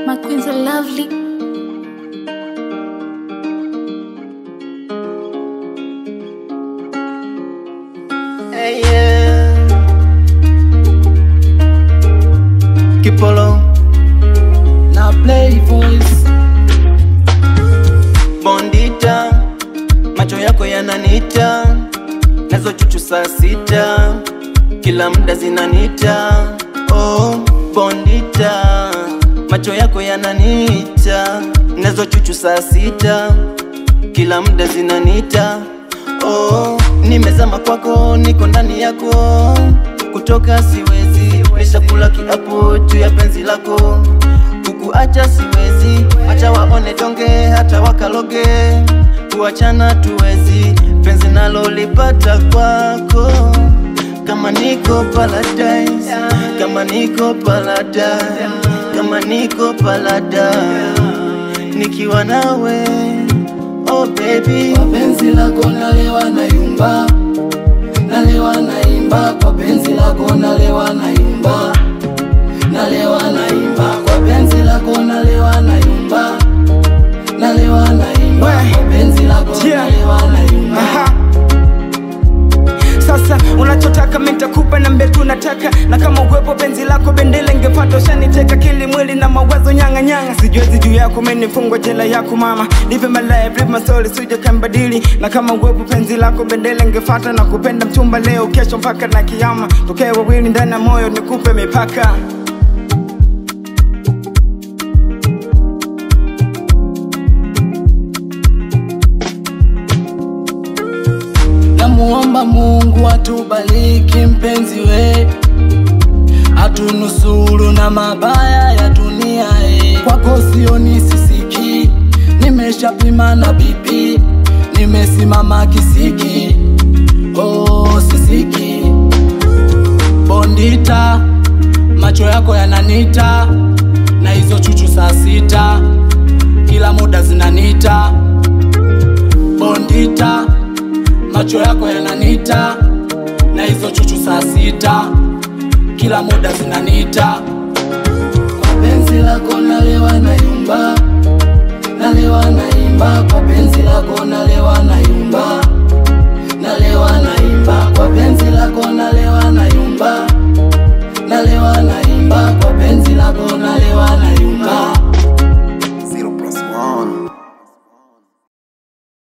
My queens are lovely. Hey, yeah. Kipolo na play voice Bondita, macho yako yananita, nazo chuchu saa sita, kila muda zinanita. Oh, Bondita, macho yako yananita, nazo chuchu saa sita, kila muda zinanita. Oh, nimezama kwako, niko ndani yako, kutoka siwezi, nishakula kiapo juu ya penzi lako, kukuacha siwezi, acha waone donge hata wakaloge, kuachana tuwezi, penzi nalo lipata kwako, kama niko paradise, kama niko paradise, kama niko paradise, nikiwa nawe. Oh baby, kwa penzi lako nalewa na yumba, nalewa na imba, kwa penzi lako nalewa na yumba, nalewa na imba, kwa penzi lako nalewa na yumba, nalewa na imba, kwa penzi lako nalewa na yumba. Sasa unachotaka mimi nitakupa na mbele tunataka, na kama uwepo penzi lako bendele ingepata ushaniteka, kili mwili na mawazo nyanga nyanga, sijuezi juu yako mimi nifungwa jela yako mama, live my life live my soul sije kambadili, na kama uwepo penzi lako bendele ingefuata, na kupenda mchumba leo kesho mpaka na kiyama, tokee wawili ndani ya moyo nikupe mipaka. Namuomba Mungu atubariki mpenzi we, atunusuru na mabaya ya dunia kwako sioni sisiki, nimeshapima na bibi, nimesimama kisiki, oh sisiki. Bondita, macho yako yananita, na hizo chuchu saa sita, kila muda zinanita. Bondita, macho yako yananita, na hizo chuchu saa sita, kila muda zinanita. Kwa penzi lako nalewa na yumba, nalewa na imba, kwa penzi lako nalewa na yumba,